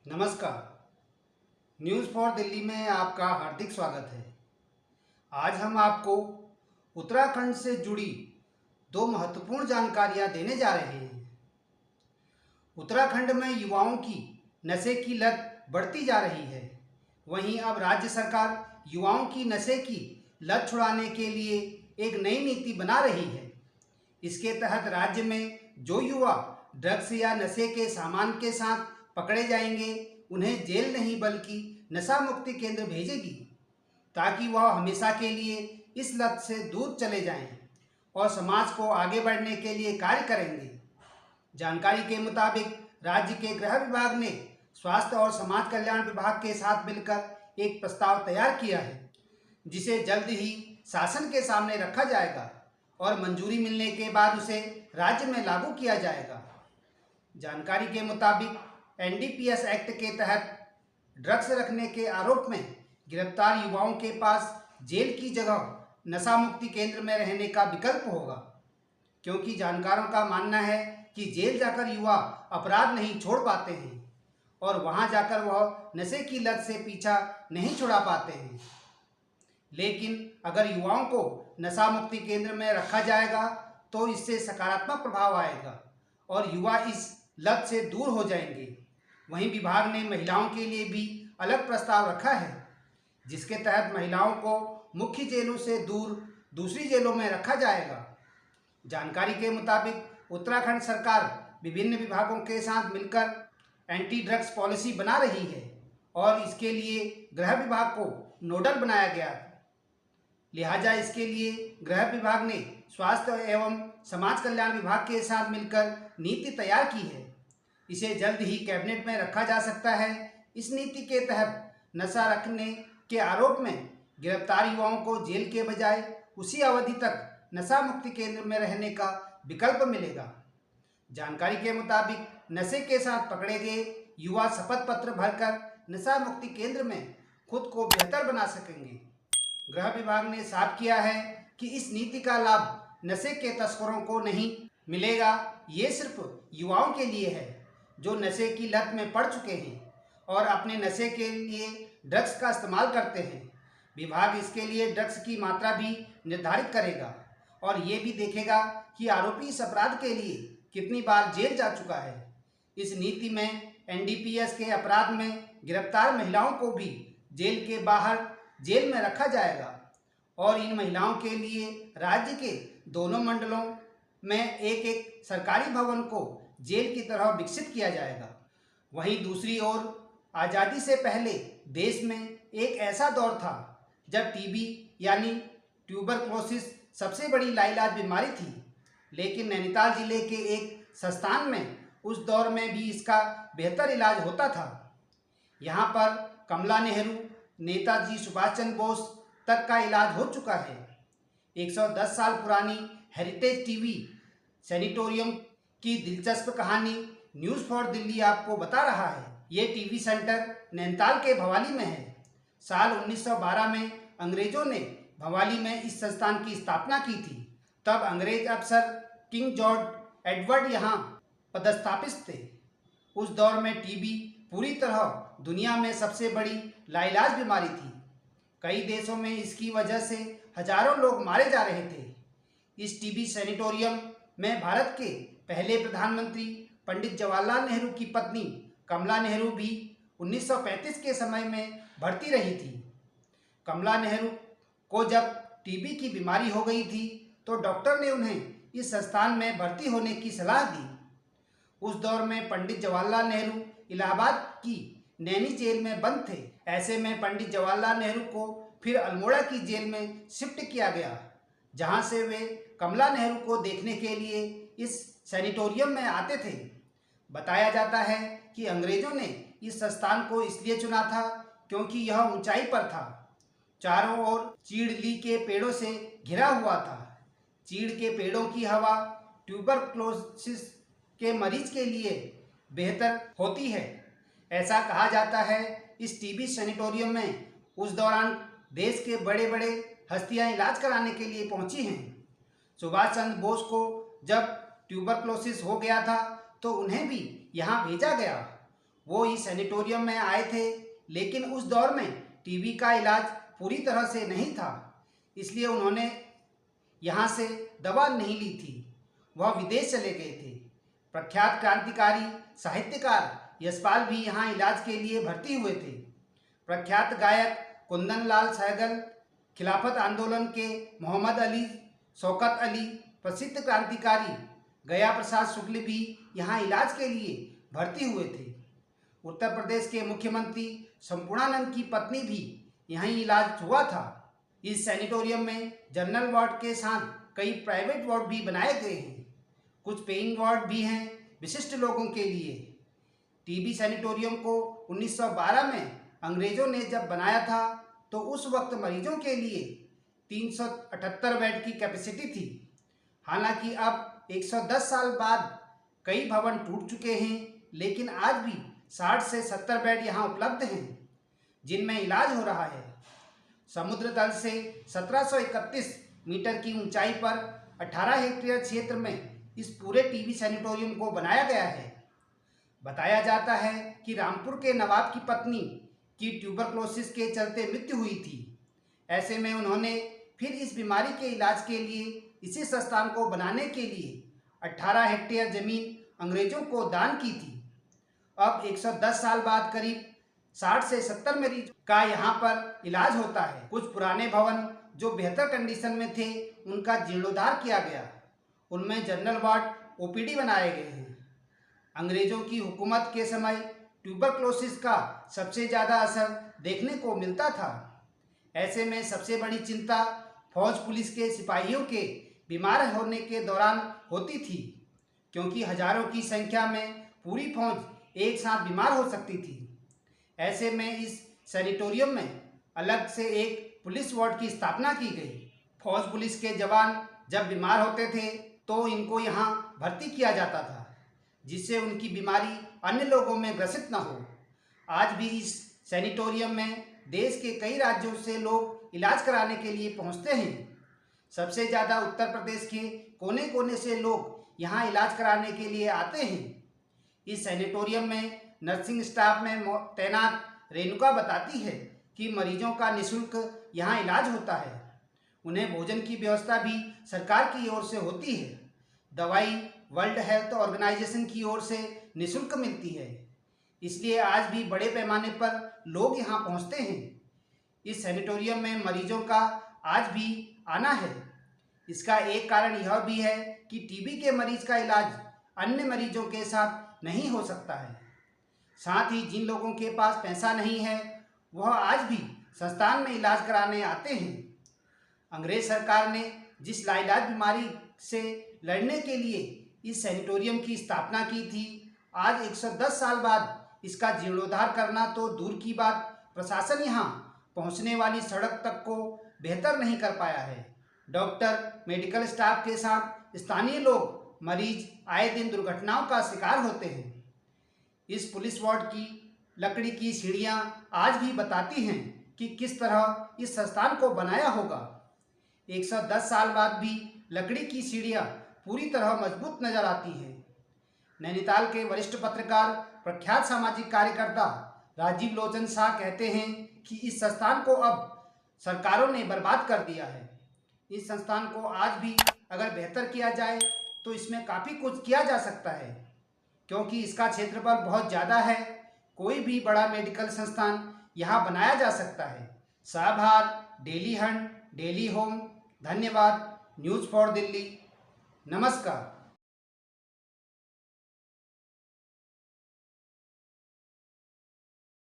नमस्कार। News for Delhi में आपका हार्दिक स्वागत है। आज हम आपको उत्तराखंड से जुड़ी दो महत्वपूर्ण जानकारियां देने जा रहे हैं। उत्तराखंड में युवाओं की नशे की लत बढ़ती जा रही है। वहीं अब राज्य सरकार युवाओं की नशे की लत छुड़ाने के लिए एक नई नीति बना रही है। इसके तहत राज्य में जो युवा ड्रग्स या नशे के सामान के साथ पकड़े जाएंगे, उन्हें जेल नहीं बल्कि नशा मुक्ति केंद्र भेजेगी, ताकि वह हमेशा के लिए इस लत से दूर चले जाएं और समाज को आगे बढ़ने के लिए कार्य करेंगे। जानकारी के मुताबिक राज्य के गृह विभाग ने स्वास्थ्य और समाज कल्याण विभाग के साथ मिलकर एक प्रस्ताव तैयार किया है, जिसे जल्द ही शासन के सामने रखा जाएगा और मंजूरी मिलने के बाद उसे राज्य में लागू किया जाएगा। जानकारी के मुताबिक एनडीपीएस एक्ट के तहत ड्रग्स रखने के आरोप में गिरफ्तार युवाओं के पास जेल की जगह नशा मुक्ति केंद्र में रहने का विकल्प होगा, क्योंकि जानकारों का मानना है कि जेल जाकर युवा अपराध नहीं छोड़ पाते हैं और वहां जाकर वह नशे की लत से पीछा नहीं छुड़ा पाते हैं। लेकिन अगर युवाओं को नशा मुक्ति केंद्र में रखा जाएगा तो इससे सकारात्मक प्रभाव आएगा और युवा इस लत से दूर हो जाएंगे। वहीं विभाग ने महिलाओं के लिए भी अलग प्रस्ताव रखा है, जिसके तहत महिलाओं को मुख्य जेलों से दूर दूसरी जेलों में रखा जाएगा। जानकारी के मुताबिक उत्तराखंड सरकार विभिन्न विभागों के साथ मिलकर एंटी ड्रग्स पॉलिसी बना रही है और इसके लिए गृह विभाग को नोडल बनाया गया है। लिहाजा इसके लिए गृह विभाग ने स्वास्थ्य एवं समाज कल्याण विभाग के साथ मिलकर नीति तैयार की है। इसे जल्द ही कैबिनेट में रखा जा सकता है। इस नीति के तहत नशा रखने के आरोप में गिरफ्तार युवाओं को जेल के बजाय उसी अवधि तक नशा मुक्ति केंद्र में रहने का विकल्प मिलेगा। जानकारी के मुताबिक नशे के साथ पकड़े गए युवा शपथ पत्र भरकर नशा मुक्ति केंद्र में खुद को बेहतर बना सकेंगे। गृह विभाग ने साफ किया है कि इस नीति का लाभ नशे के तस्करों को नहीं मिलेगा। ये सिर्फ युवाओं के लिए है जो नशे की लत में पड़ चुके हैं और अपने नशे के लिए ड्रग्स का इस्तेमाल करते हैं। विभाग इसके लिए ड्रग्स की मात्रा भी निर्धारित करेगा और ये भी देखेगा कि आरोपी इस अपराध के लिए कितनी बार जेल जा चुका है। इस नीति में एनडीपीएस के अपराध में गिरफ्तार महिलाओं को भी जेल के बाहर जेल में रखा जाएगा और इन महिलाओं के लिए राज्य के दोनों मंडलों में एक एक सरकारी भवन को जेल की तरह विकसित किया जाएगा। वहीं दूसरी ओर आज़ादी से पहले देश में एक ऐसा दौर था जब टीबी यानी ट्यूबरक्लोसिस सबसे बड़ी लाइलाज बीमारी थी, लेकिन नैनीताल जिले के एक संस्थान में उस दौर में भी इसका बेहतर इलाज होता था। यहाँ पर कमला नेहरू, नेताजी सुभाष चंद्र बोस तक का इलाज हो चुका है। 110 साल पुरानी हेरिटेज टीबी सैनिटोरियम की दिलचस्प कहानी न्यूज़ फॉर दिल्ली आपको बता रहा है। ये टीबी सेंटर नैनीताल के भवाली में है। साल 1912 में अंग्रेजों ने भवाली में इस संस्थान की स्थापना की थी। तब अंग्रेज अफसर किंग जॉर्ज एडवर्ड यहाँ पदस्थापित थे। उस दौर में टीबी पूरी तरह दुनिया में सबसे बड़ी लाइलाज बीमारी थी। कई देशों में इसकी वजह से हजारों लोग मारे जा रहे थे। इस टीबी सैनिटोरियम में भारत के पहले प्रधानमंत्री पंडित जवाहरलाल नेहरू की पत्नी कमला नेहरू भी 1935 के समय में भर्ती रही थी। कमला नेहरू को जब टीबी की बीमारी हो गई थी तो डॉक्टर ने उन्हें इस संस्थान में भर्ती होने की सलाह दी। उस दौर में पंडित जवाहरलाल नेहरू इलाहाबाद की नैनी जेल में बंद थे। ऐसे में पंडित जवाहरलाल नेहरू को फिर अल्मोड़ा की जेल में शिफ्ट किया गया, जहां से वे कमला नेहरू को देखने के लिए इस सैनिटोरियम में आते थे। बताया जाता है कि अंग्रेजों ने इस संस्थान को इसलिए चुना था क्योंकि यह ऊंचाई पर था, चारों ओर चीड़ के पेड़ों से घिरा हुआ था। चीड़ के पेड़ों की हवा ट्यूबरक्लोसिस के मरीज के लिए बेहतर होती है। ऐसा कहा जाता है। इस टीबी सैनिटोरियम में उस दौरान देश के बड़े बड़े हस्तियां इलाज कराने के लिए पहुंची हैं। सुभाष चंद्र बोस को जब ट्यूबरक्लोसिस हो गया था तो उन्हें भी यहाँ भेजा गया। वो इस सैनिटोरियम में आए थे, लेकिन उस दौर में टीबी का इलाज पूरी तरह से नहीं था, इसलिए उन्होंने यहाँ से दवा नहीं ली थी। वह विदेश चले गए थे। प्रख्यात क्रांतिकारी साहित्यकार यशपाल भी यहाँ इलाज के लिए भर्ती हुए थे। प्रख्यात गायक कुंदन लाल सहगल, खिलाफत आंदोलन के मोहम्मद अली, शौकत अली, प्रसिद्ध क्रांतिकारी गया प्रसाद शुक्ल भी यहाँ इलाज के लिए भर्ती हुए थे। उत्तर प्रदेश के मुख्यमंत्री संपूर्णानंद की पत्नी भी यहीं इलाज हुआ था। इस सैनिटोरियम में जनरल वार्ड के साथ कई प्राइवेट वार्ड भी बनाए गए हैं। कुछ पेइंग वार्ड भी हैं विशिष्ट लोगों के लिए। टीबी सैनिटोरियम को 1912 में अंग्रेजों ने जब बनाया था तो उस वक्त मरीजों के लिए 378 बेड की कैपेसिटी थी। हालांकि अब 110 साल बाद कई भवन टूट चुके हैं, लेकिन आज भी 60 से 70 बेड यहाँ उपलब्ध हैं जिनमें इलाज हो रहा है। समुद्र तल से 1731 मीटर की ऊंचाई पर 18 हेक्टेयर क्षेत्र में इस पूरे टीबी सैनिटोरियम को बनाया गया है। बताया जाता है कि रामपुर के नवाब की पत्नी की ट्यूबरक्लोसिस के चलते मृत्यु हुई थी। ऐसे में उन्होंने फिर इस बीमारी के इलाज के लिए इसी संस्थान को बनाने के लिए 18 हेक्टेयर जमीन अंग्रेजों को दान की थी। अब 110 साल बाद करीब 60 से 70 मरीज का यहाँ पर इलाज होता है। कुछ पुराने भवन जो बेहतर कंडीशन में थे उनका जीर्णोद्धार किया गया। उनमें जनरल वार्ड, ओपीडी बनाए गए हैं। अंग्रेजों की हुकूमत के समय ट्यूबरक्लोसिस का सबसे ज़्यादा असर देखने को मिलता था। ऐसे में सबसे बड़ी चिंता फौज पुलिस के सिपाहियों के बीमार होने के दौरान होती थी, क्योंकि हजारों की संख्या में पूरी फौज एक साथ बीमार हो सकती थी। ऐसे में इस सैनिटोरियम में अलग से एक पुलिस वार्ड की स्थापना की गई। फौज पुलिस के जवान जब बीमार होते थे तो इनको यहाँ भर्ती किया जाता था, जिससे उनकी बीमारी अन्य लोगों में ग्रसित न हो। आज भी इस सैनिटोरियम में देश के कई राज्यों से लोग इलाज कराने के लिए पहुँचते हैं। सबसे ज़्यादा उत्तर प्रदेश के कोने कोने से लोग यहाँ इलाज कराने के लिए आते हैं। इस सैनिटोरियम में नर्सिंग स्टाफ में तैनात रेणुका बताती है कि मरीजों का निःशुल्क यहाँ इलाज होता है। उन्हें भोजन की व्यवस्था भी सरकार की ओर से होती है। दवाई वर्ल्ड हेल्थ ऑर्गेनाइजेशन की ओर से निःशुल्क मिलती है। इसलिए आज भी बड़े पैमाने पर लोग यहाँ पहुँचते हैं। इस सैनिटोरियम में मरीजों का आज भी आना है। इसका एक कारण यह भी है कि टीबी के मरीज का इलाज अन्य मरीजों के साथ नहीं हो सकता है। साथ ही जिन लोगों के पास पैसा नहीं है वह आज भी संस्थान में इलाज कराने आते हैं। अंग्रेज सरकार ने जिस लाइलाज बीमारी से लड़ने के लिए इस सैनिटोरियम की स्थापना की थी, आज 110 साल बाद इसका जीर्णोद्धार करना तो दूर की बात, प्रशासन यहाँ पहुँचने वाली सड़क तक को बेहतर नहीं कर पाया है। डॉक्टर, मेडिकल स्टाफ के साथ स्थानीय लोग, मरीज आए दिन दुर्घटनाओं का शिकार होते हैं। इस पुलिस वार्ड की लकड़ी की सीढ़ियाँ आज भी बताती हैं कि किस तरह इस संस्थान को बनाया होगा। 110 साल बाद भी लकड़ी की सीढ़ियाँ पूरी तरह मजबूत नजर आती हैं। नैनीताल के वरिष्ठ पत्रकार, प्रख्यात सामाजिक कार्यकर्ता राजीव लोचन शाह कहते हैं कि इस संस्थान को अब सरकारों ने बर्बाद कर दिया है। इस संस्थान को आज भी अगर बेहतर किया जाए तो इसमें काफ़ी कुछ किया जा सकता है, क्योंकि इसका क्षेत्रफल बहुत ज़्यादा है। कोई भी बड़ा मेडिकल संस्थान यहाँ बनाया जा सकता है। साभार, डेली हंट, डेली होम। धन्यवाद। News for Delhi. नमस्कार।